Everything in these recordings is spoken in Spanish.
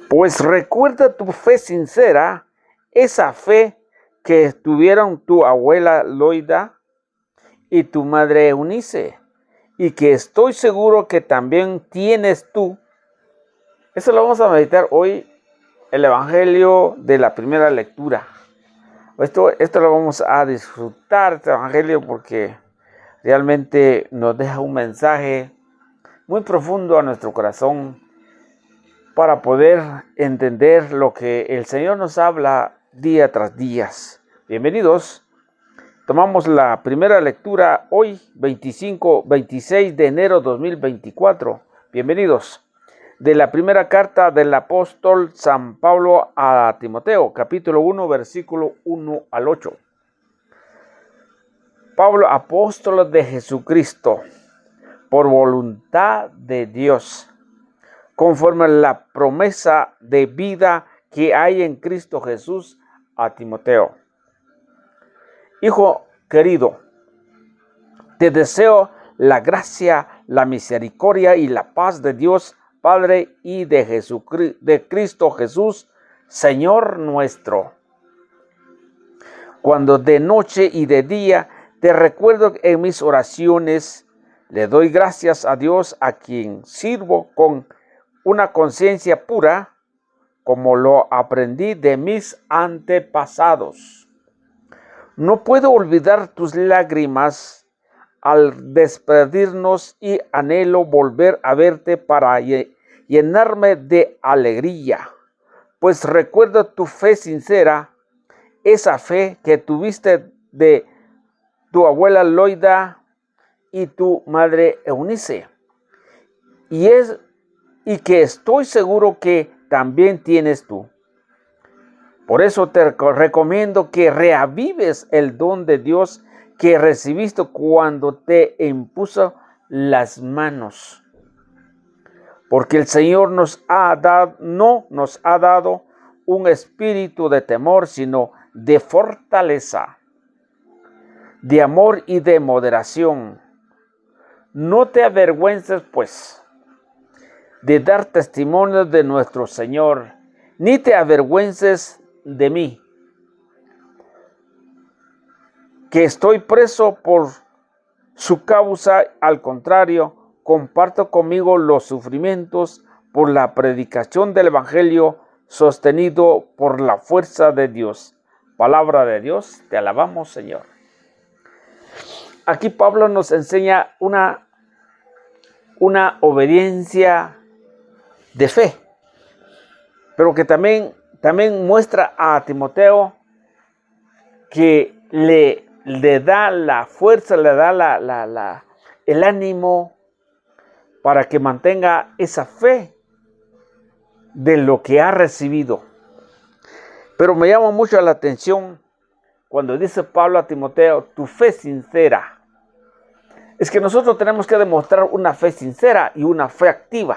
Pues recuerda tu fe sincera, esa fe que tuvieron tu abuela Loida y tu madre Eunice, y que estoy seguro que también tienes tú. Eso lo vamos a meditar hoy, el Evangelio de la primera lectura. Esto lo vamos a disfrutar, este Evangelio, porque realmente nos deja un mensaje muy profundo a nuestro corazón para poder entender lo que el Señor nos habla día tras día. Bienvenidos. Tomamos la primera lectura hoy, 26 de enero 2024. Bienvenidos. De la primera carta del apóstol San Pablo a Timoteo, capítulo 1, versículo 1 al 8. Pablo, apóstol de Jesucristo, por voluntad de Dios, conforme a la promesa de vida que hay en Cristo Jesús, a Timoteo. Hijo querido, te deseo la gracia, la misericordia y la paz de Dios Padre y de Cristo Jesús, Señor nuestro. Cuando de noche y de día te recuerdo en mis oraciones, le doy gracias a Dios, a quien sirvo con una conciencia pura, como lo aprendí de mis antepasados. No puedo olvidar tus lágrimas al despedirnos y anhelo volver a verte para llenarme de alegría, pues recuerdo tu fe sincera, esa fe que tuviste de tu abuela Loida y tu madre Eunice, y que estoy seguro que también tienes tú. Por eso te recomiendo que reavives el don de Dios que recibiste cuando te impuso las manos. Porque el Señor no nos ha dado un espíritu de temor, sino de fortaleza, de amor y de moderación. No te avergüences, pues, de dar testimonio de nuestro Señor, ni te avergüences de mí, que estoy preso por su causa. Al contrario, comparto conmigo los sufrimientos por la predicación del Evangelio, sostenido por la fuerza de Dios. Palabra de Dios, te alabamos, Señor. Aquí Pablo nos enseña una obediencia de fe, pero que también muestra a Timoteo que le da la fuerza, le da el ánimo para que mantenga esa fe de lo que ha recibido. Pero me llama mucho la atención cuando dice Pablo a Timoteo, tu fe sincera. Es que nosotros tenemos que demostrar una fe sincera y una fe activa.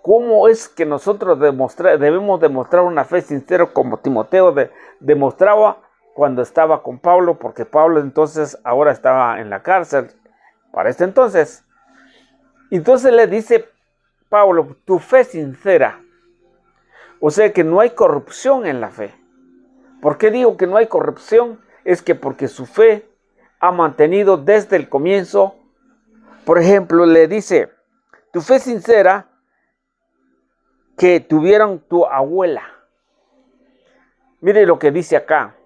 ¿Cómo es que nosotros debemos demostrar una fe sincera como Timoteo demostraba cuando estaba con Pablo? Porque Pablo entonces ahora estaba en la cárcel para este entonces. Entonces le dice Pablo, tu fe sincera. O sea que no hay corrupción en la fe. ¿Por qué digo que no hay corrupción? Es que porque su fe ha mantenido desde el comienzo. Por ejemplo, le dice, tu fe sincera que tuvieron tu abuela. Mire lo que dice acá.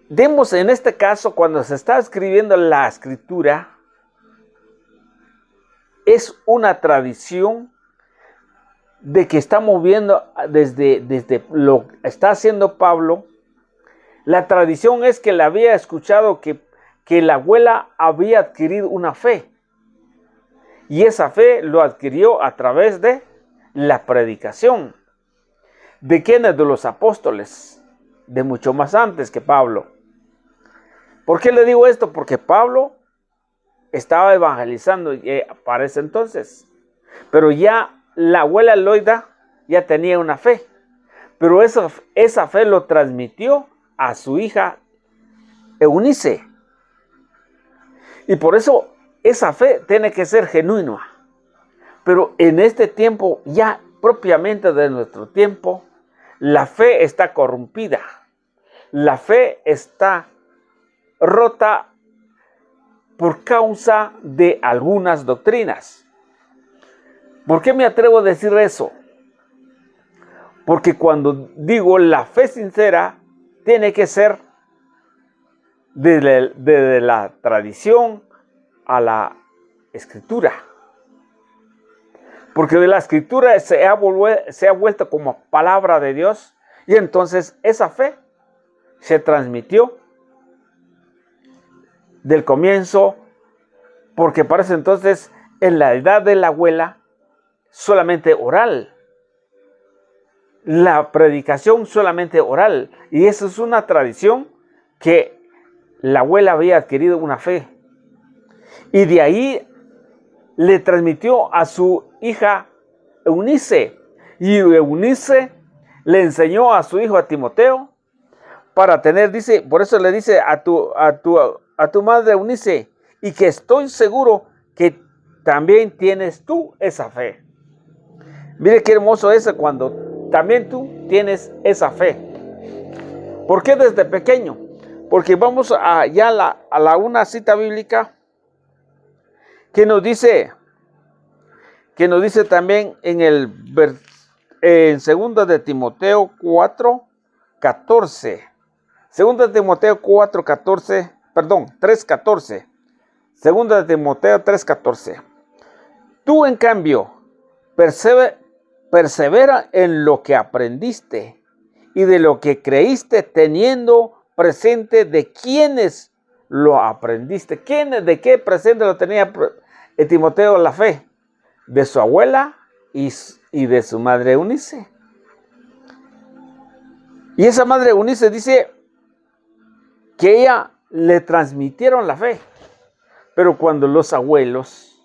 Vemos en este caso, cuando se está escribiendo la escritura, es una tradición de que estamos viendo desde lo que está haciendo Pablo. La tradición es que le había escuchado que la abuela había adquirido una fe. Y esa fe lo adquirió a través de la predicación. ¿De quiénes? De los apóstoles, de mucho más antes que Pablo. ¿Por qué le digo esto? Porque Pablo estaba evangelizando para ese entonces. Pero ya la abuela Loida ya tenía una fe. Pero esa fe lo transmitió a su hija Eunice. Y por eso esa fe tiene que ser genuina. Pero en este tiempo, ya propiamente de nuestro tiempo, la fe está corrompida. La fe está rota por causa de algunas doctrinas. ¿Por qué me atrevo a decir eso? Porque cuando digo la fe sincera, tiene que ser desde la tradición a la escritura. Porque de la escritura se ha vuelto como palabra de Dios, y entonces esa fe se transmitió del comienzo, porque parece entonces en la edad de la abuela solamente oral, la predicación solamente oral, y eso es una tradición que la abuela había adquirido una fe, y de ahí le transmitió a su hija Eunice, y Eunice le enseñó a su hijo a Timoteo para tener, dice, por eso le dice a tu madre Eunice, y que estoy seguro que también tienes tú esa fe. Mire qué hermoso es cuando también tú tienes esa fe. ¿Por qué desde pequeño? Porque vamos a una cita bíblica que nos dice también en 2 de Timoteo 4:14. 2 de Timoteo 4:14, perdón, 3:14. 2 de Timoteo 3:14. Tú, en cambio, persevera en lo que aprendiste y de lo que creíste, teniendo presente de quiénes lo aprendiste. ¿De qué presente lo tenía Timoteo la fe? De su abuela y de su madre Eunice. Y esa madre Eunice dice que ella le transmitieron la fe. Pero cuando los abuelos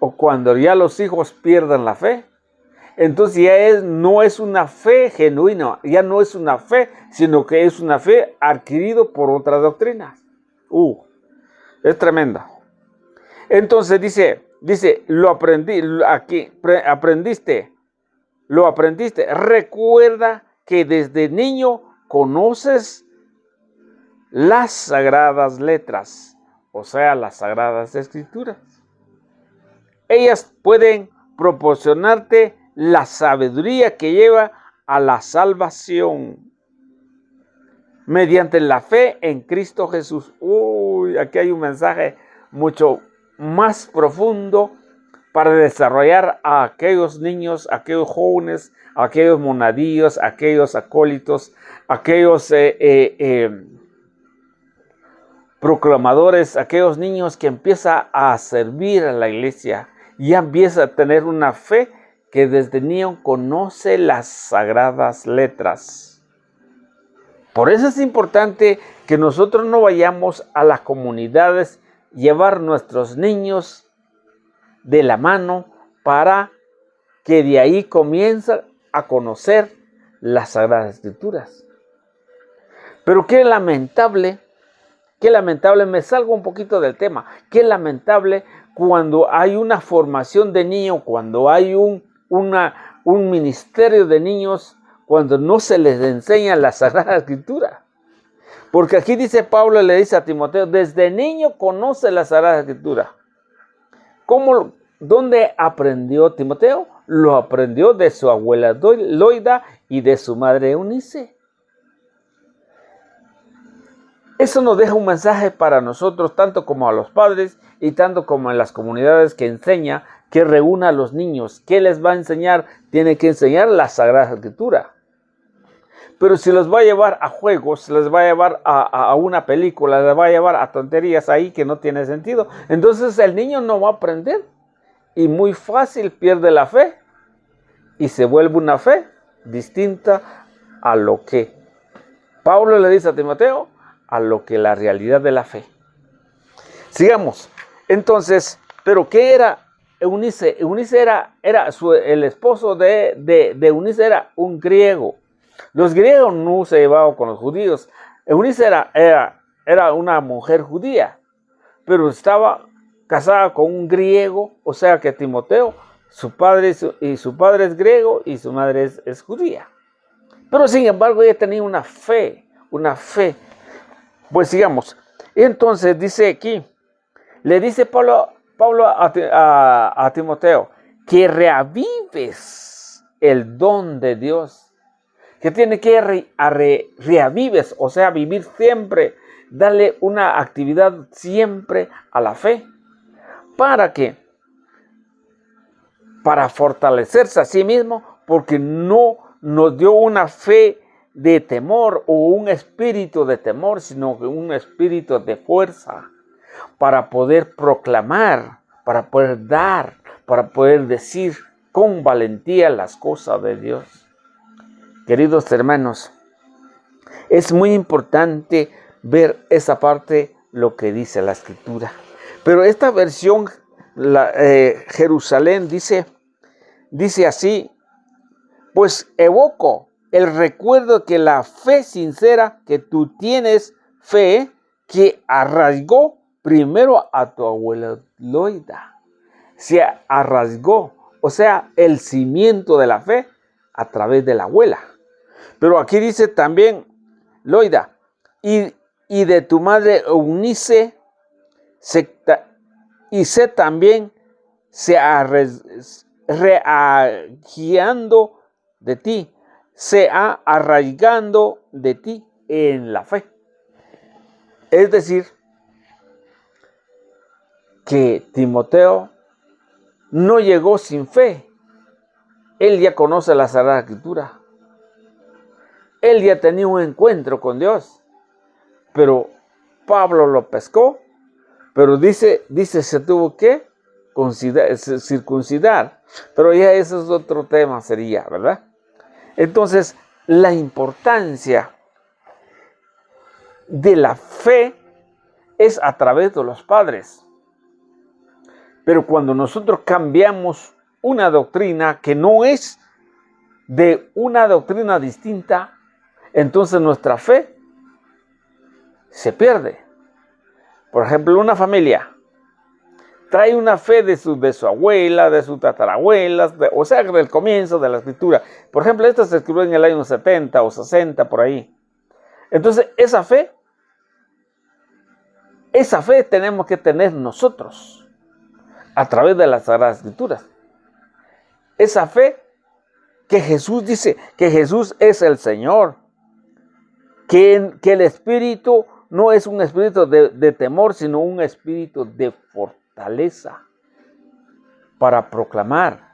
o cuando ya los hijos pierden la fe, entonces ya no es una fe genuina, ya no es una fe, sino que es una fe adquirida por otras doctrinas. Es tremendo. Entonces dice, lo aprendiste. Recuerda que desde niño conoces las sagradas letras, o sea, las sagradas escrituras. Ellas pueden proporcionarte la sabiduría que lleva a la salvación mediante la fe en Cristo Jesús. Aquí hay un mensaje mucho más profundo para desarrollar a aquellos niños, aquellos jóvenes, aquellos monadillos, aquellos acólitos, aquellos proclamadores, aquellos niños que empiezan a servir a la iglesia, ya empieza a tener una fe que desde niño conoce las sagradas letras. Por eso es importante que nosotros no vayamos a las comunidades, llevar nuestros niños de la mano para que de ahí comiencen a conocer las Sagradas Escrituras. Pero qué lamentable, me salgo un poquito del tema, qué lamentable cuando hay una formación de niños, cuando hay un ministerio de niños, cuando no se les enseña la Sagrada Escritura. Porque aquí dice Pablo, le dice a Timoteo, desde niño conoce la Sagrada Escritura. ¿Dónde aprendió Timoteo? Lo aprendió de su abuela Loida y de su madre Eunice. Eso nos deja un mensaje para nosotros, tanto como a los padres y tanto como en las comunidades que enseña, que reúna a los niños. ¿Qué les va a enseñar? Tiene que enseñar la Sagrada Escritura. Pero si los va a llevar a juegos, les va a llevar a una película, les va a llevar a tonterías ahí que no tiene sentido, entonces el niño no va a aprender y muy fácil pierde la fe y se vuelve una fe distinta a lo que Pablo le dice a Timoteo, a lo que la realidad de la fe. Sigamos. Entonces, ¿pero qué era Eunice? Eunice el esposo de Eunice era un griego. Los griegos no se llevaban con los judíos. Eunice era una mujer judía, pero estaba casada con un griego, o sea que Timoteo, su padre es griego y su madre es judía. Pero sin embargo ella tenía una fe. Pues sigamos. Entonces dice aquí, le dice Pablo a Timoteo, que reavives el don de Dios. Que tiene que reavives, o sea, vivir siempre, darle una actividad siempre a la fe. ¿Para qué? Para fortalecerse a sí mismo, porque no nos dio una fe de temor o un espíritu de temor, sino un espíritu de fuerza, para poder proclamar, para poder dar, para poder decir con valentía las cosas de Dios. Queridos hermanos, es muy importante ver esa parte, lo que dice la Escritura. Pero esta versión, Jerusalén, dice así, pues evoco el recuerdo que la fe sincera que tú tienes, fe que arraigó primero a tu abuela Loida. Se arraigó, o sea, el cimiento de la fe a través de la abuela. Pero aquí dice también, Loida, y de tu madre Eunice, y sé también, se arraigando de ti, se ha arraigando de ti en la fe. Es decir, que Timoteo no llegó sin fe. Él ya conoce la Sagrada Escritura. Él ya tenía un encuentro con Dios. Pero Pablo lo pescó. Pero dice se tuvo que circuncidar. Pero ya ese es otro tema, sería, ¿verdad? Entonces, la importancia de la fe es a través de los padres. Pero cuando nosotros cambiamos una doctrina que no es de una doctrina distinta, entonces nuestra fe se pierde. Por ejemplo, una familia trae una fe de su abuela, de sus tatarabuelas, o sea, del comienzo de la Escritura. Por ejemplo, esta se escribió en el año 70 o 60, por ahí. Entonces, esa fe tenemos que tener nosotros a través de las Sagradas Escrituras. Esa fe que Jesús dice que Jesús es el Señor, que el Espíritu no es un espíritu de temor, sino un espíritu de fortaleza para proclamar,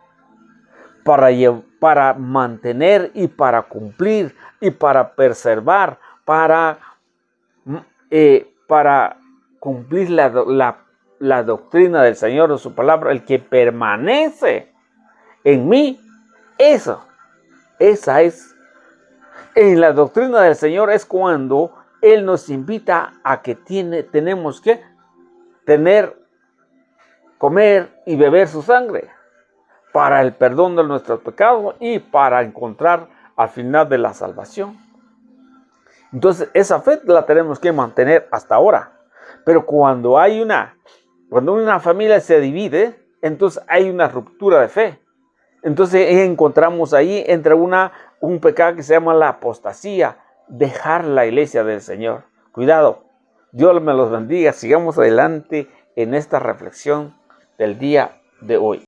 para mantener y para cumplir y para preservar, para cumplir la doctrina del Señor o su palabra. El que permanece en mí, esa es. En la doctrina del Señor es cuando Él nos invita a que tenemos que comer y beber su sangre para el perdón de nuestros pecados y para encontrar al final de la salvación. Entonces, esa fe la tenemos que mantener hasta ahora. Pero cuando una familia se divide, entonces hay una ruptura de fe. Entonces encontramos ahí un pecado que se llama la apostasía, dejar la iglesia del Señor. Cuidado, Dios me los bendiga. Sigamos adelante en esta reflexión del día de hoy.